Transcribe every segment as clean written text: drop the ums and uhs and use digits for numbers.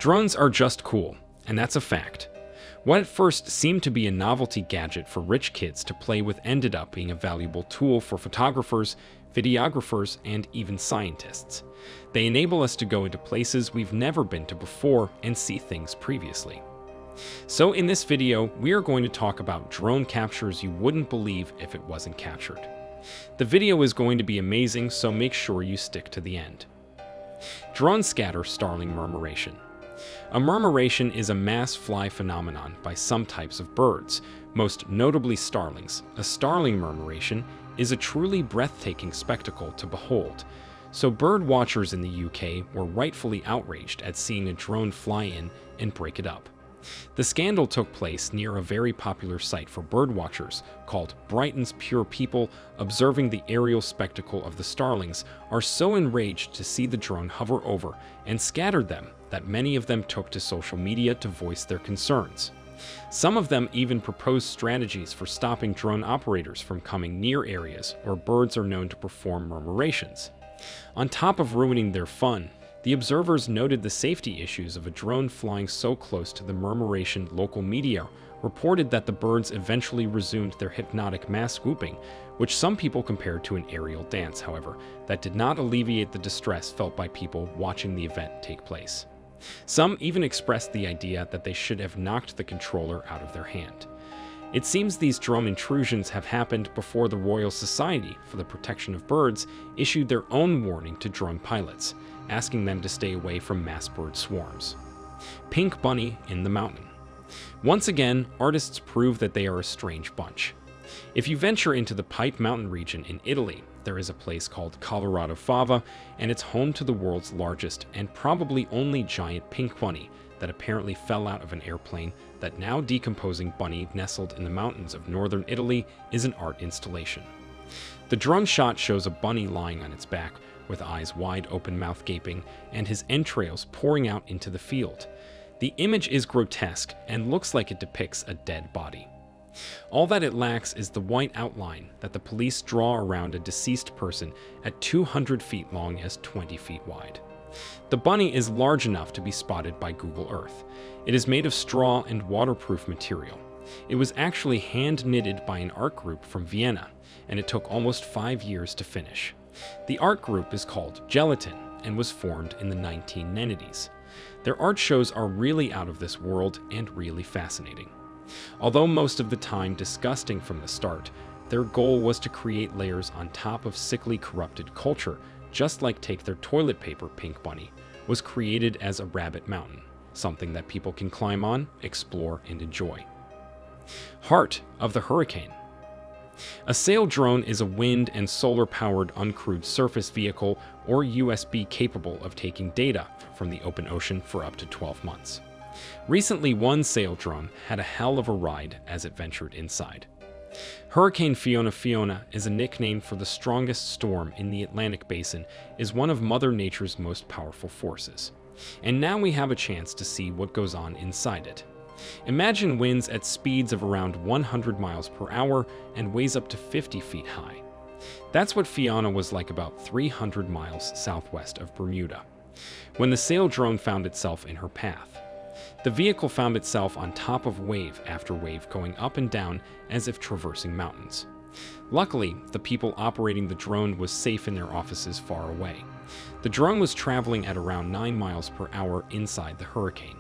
Drones are just cool, and that's a fact. What at first seemed to be a novelty gadget for rich kids to play with ended up being a valuable tool for photographers, videographers, and even scientists. They enable us to go into places we've never been to before and see things previously. So in this video, we are going to talk about drone captures you wouldn't believe if it wasn't captured. The video is going to be amazing, so make sure you stick to the end. Drone scatter Starling murmuration. A murmuration is a mass fly phenomenon by some types of birds, most notably starlings. A starling murmuration is a truly breathtaking spectacle to behold, so bird watchers in the UK were rightfully outraged at seeing a drone fly in and break it up. The scandal took place near a very popular site for birdwatchers called Brighton's Pure. People observing the aerial spectacle of the starlings are so enraged to see the drone hover over and scattered them that many of them took to social media to voice their concerns. Some of them even proposed strategies for stopping drone operators from coming near areas where birds are known to perform murmurations. On top of ruining their fun, the observers noted the safety issues of a drone flying so close to the murmuration. Local media reported that the birds eventually resumed their hypnotic mass whooping, which some people compared to an aerial dance. However, that did not alleviate the distress felt by people watching the event take place. Some even expressed the idea that they should have knocked the controller out of their hand. It seems these drone intrusions have happened before the Royal Society for the Protection of Birds issued their own warning to drone pilots, asking them to stay away from mass bird swarms. Pink bunny in the mountain. Once again, artists prove that they are a strange bunch. If you venture into the Pipe Mountain region in Italy, there is a place called Colorado Fava, and it's home to the world's largest and probably only giant pink bunny that apparently fell out of an airplane. That now decomposing bunny nestled in the mountains of northern Italy is an art installation. The drone shot shows a bunny lying on its back, with eyes wide open, mouth gaping, and his entrails pouring out into the field. The image is grotesque and looks like it depicts a dead body. All that it lacks is the white outline that the police draw around a deceased person at 200 feet long as 20 feet wide. The bunny is large enough to be spotted by Google Earth. It is made of straw and waterproof material. It was actually hand-knitted by an art group from Vienna, and it took almost 5 years to finish. The art group is called Gelatin and was formed in the 1990s. Their art shows are really out of this world and really fascinating. Although most of the time disgusting from the start, their goal was to create layers on top of sickly, corrupted culture, just like Take Their Toilet Paper Pink Bunny was created as a rabbit mountain, something that people can climb on, explore, and enjoy. Heart of the hurricane. A sail drone is a wind and solar-powered uncrewed surface vehicle or USB capable of taking data from the open ocean for up to 12 months. Recently, one sail drone had a hell of a ride as it ventured inside. Hurricane Fiona. Fiona is a nickname for the strongest storm in the Atlantic Basin, is one of Mother Nature's most powerful forces. And now we have a chance to see what goes on inside it. Imagine winds at speeds of around 100 miles per hour and weighs up to 50 feet high. That's what Fiona was like about 300 miles southwest of Bermuda, when the sail drone found itself in her path. The vehicle found itself on top of wave after wave, going up and down as if traversing mountains. Luckily, the people operating the drone was safe in their offices far away. The drone was traveling at around 9 miles per hour inside the hurricane.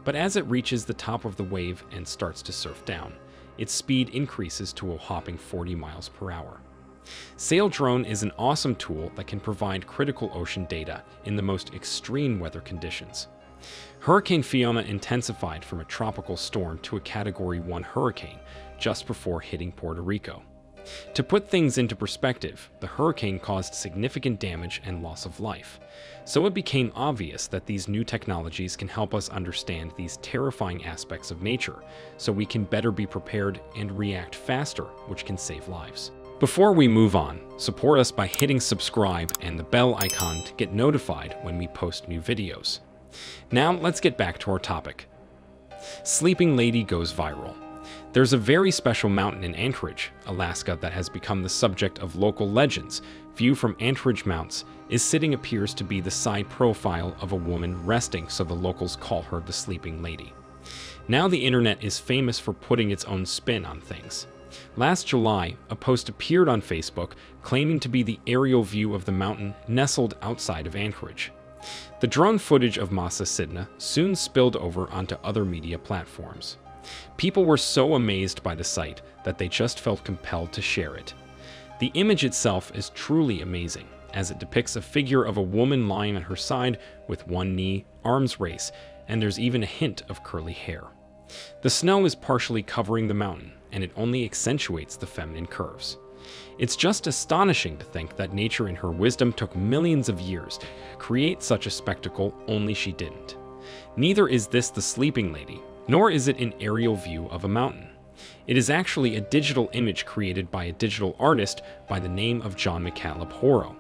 But as it reaches the top of the wave and starts to surf down, its speed increases to a whopping 40 miles per hour. Sail drone is an awesome tool that can provide critical ocean data in the most extreme weather conditions. Hurricane Fiona intensified from a tropical storm to a Category 1 hurricane just before hitting Puerto Rico. To put things into perspective, the hurricane caused significant damage and loss of life, so it became obvious that these new technologies can help us understand these terrifying aspects of nature, so we can better be prepared and react faster, which can save lives. Before we move on, support us by hitting subscribe and the bell icon to get notified when we post new videos. Now let's get back to our topic. Sleeping lady goes viral. There's a very special mountain in Anchorage, Alaska that has become the subject of local legends. View from Anchorage Mounts is sitting appears to be the side profile of a woman resting, so the locals call her the Sleeping Lady. Now the internet is famous for putting its own spin on things. Last July, a post appeared on Facebook claiming to be the aerial view of the mountain nestled outside of Anchorage. The drone footage of Masa Sidna soon spilled over onto other media platforms. People were so amazed by the sight that they just felt compelled to share it. The image itself is truly amazing, as it depicts a figure of a woman lying on her side with one knee, arms raised, and there's even a hint of curly hair. The snow is partially covering the mountain, and it only accentuates the feminine curves. It's just astonishing to think that nature in her wisdom took millions of years to create such a spectacle, only she didn't. Neither is this the Sleeping Lady, nor is it an aerial view of a mountain. It is actually a digital image created by a digital artist by the name of John McCaleb Horo.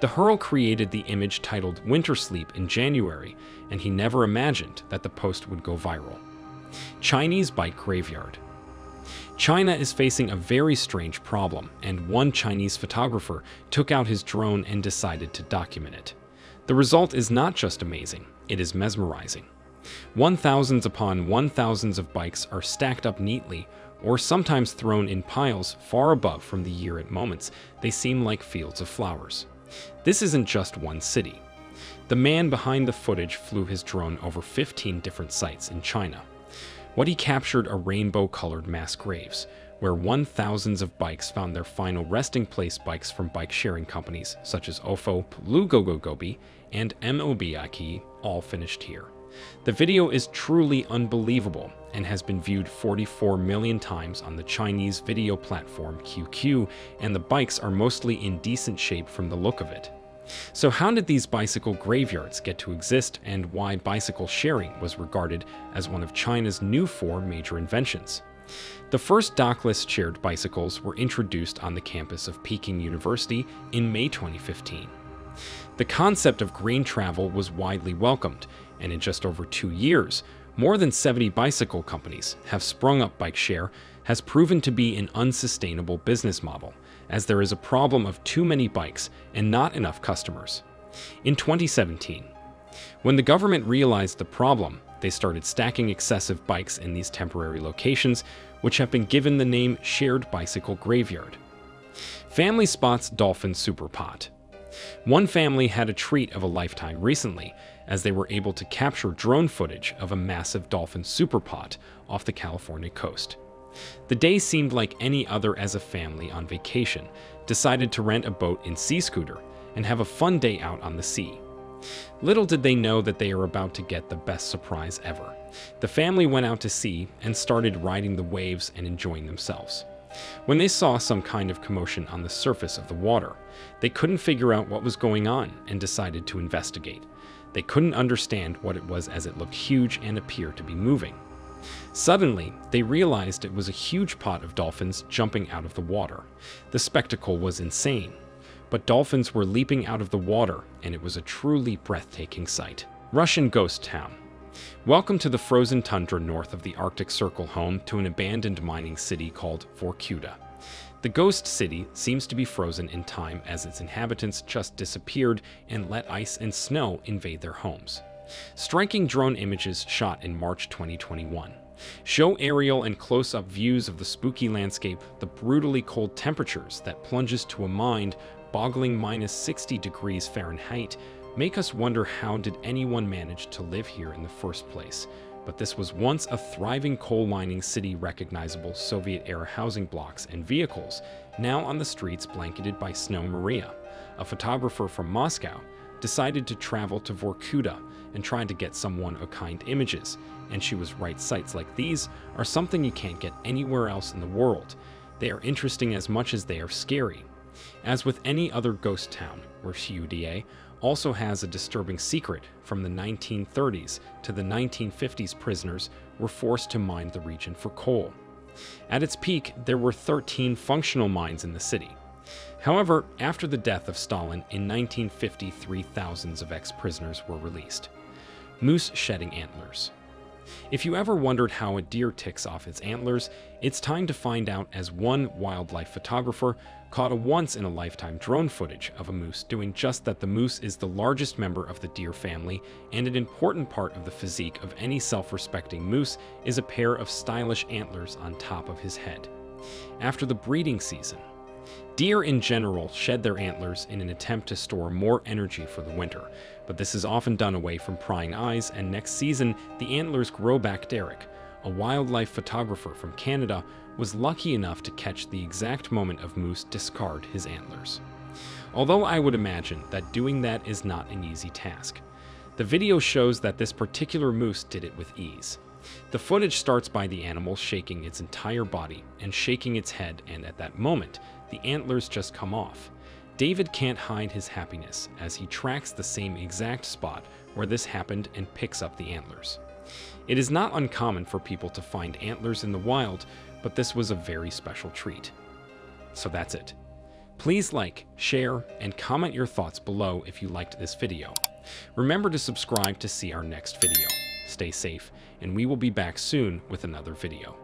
The Hurl created the image titled Winter Sleep in January, and he never imagined that the post would go viral. Chinese bike graveyard. China is facing a very strange problem, and one Chinese photographer took out his drone and decided to document it. The result is not just amazing, it is mesmerizing. 1,000s upon 1,000s of bikes are stacked up neatly, or sometimes thrown in piles far above from the year at moments. They seem like fields of flowers. This isn't just one city. The man behind the footage flew his drone over 15 different sites in China. What he captured are rainbow-colored mass graves, where 1,000s of bikes found their final resting place. Bikes from bike-sharing companies such as Ofo, Lugogogobi, and Mobike all finished here. The video is truly unbelievable and has been viewed 44 million times on the Chinese video platform QQ, and the bikes are mostly in decent shape from the look of it. So how did these bicycle graveyards get to exist, and why bicycle sharing was regarded as one of China's new 4 major inventions? The first dockless shared bicycles were introduced on the campus of Peking University in May 2015. The concept of green travel was widely welcomed, and in just over 2 years, more than 70 bicycle companies have sprung up. Bike share has proven to be an unsustainable business model, as there is a problem of too many bikes and not enough customers. In 2017, when the government realized the problem, they started stacking excessive bikes in these temporary locations, which have been given the name Shared Bicycle Graveyard. Family spots Dolphin Super Pot. One family had a treat of a lifetime recently, as they were able to capture drone footage of a massive dolphin super pot off the California coast. The day seemed like any other, as a family on vacation decided to rent a boat and sea scooter and have a fun day out on the sea. Little did they know that they are about to get the best surprise ever. The family went out to sea and started riding the waves and enjoying themselves. When they saw some kind of commotion on the surface of the water, they couldn't figure out what was going on and decided to investigate. They couldn't understand what it was, as it looked huge and appeared to be moving. Suddenly, they realized it was a huge pot of dolphins jumping out of the water. The spectacle was insane, but dolphins were leaping out of the water, and it was a truly breathtaking sight. Russian ghost town. Welcome to the frozen tundra north of the Arctic Circle, home to an abandoned mining city called Vorkuta. The ghost city seems to be frozen in time, as its inhabitants just disappeared and let ice and snow invade their homes. Striking drone images shot in March 2021 show aerial and close-up views of the spooky landscape. The brutally cold temperatures that plunges to a mind-boggling -60 degrees Fahrenheit make us wonder, how did anyone manage to live here in the first place? But this was once a thriving coal mining city, recognizable Soviet-era housing blocks and vehicles, now on the streets blanketed by snow. Maria, a photographer from Moscow, decided to travel to Vorkuta and tried to get some one-of-a-kind images, and she was right. Sites like these are something you can't get anywhere else in the world. They are interesting as much as they are scary. As with any other ghost town, Vorkuta also has a disturbing secret. From the 1930s to the 1950s, prisoners were forced to mine the region for coal. At its peak, there were 13 functional mines in the city. However, after the death of Stalin in 1953, thousands of ex-prisoners were released. Moose shedding antlers. If you ever wondered how a deer ticks off its antlers, it's time to find out, as one wildlife photographer caught a once-in-a-lifetime drone footage of a moose doing just that. The moose is the largest member of the deer family, and an important part of the physique of any self-respecting moose is a pair of stylish antlers on top of his head. After the breeding season, deer in general shed their antlers in an attempt to store more energy for the winter, but this is often done away from prying eyes, and next season the antlers grow back. Derek, a wildlife photographer from Canada, was lucky enough to catch the exact moment of moose discard his antlers. Although I would imagine that doing that is not an easy task. The video shows that this particular moose did it with ease. The footage starts by the animal shaking its entire body and shaking its head, and at that moment, the antlers just come off. David can't hide his happiness as he tracks the same exact spot where this happened and picks up the antlers. It is not uncommon for people to find antlers in the wild, but this was a very special treat. So that's it. Please like, share, and comment your thoughts below if you liked this video. Remember to subscribe to see our next video. Stay safe, and we will be back soon with another video.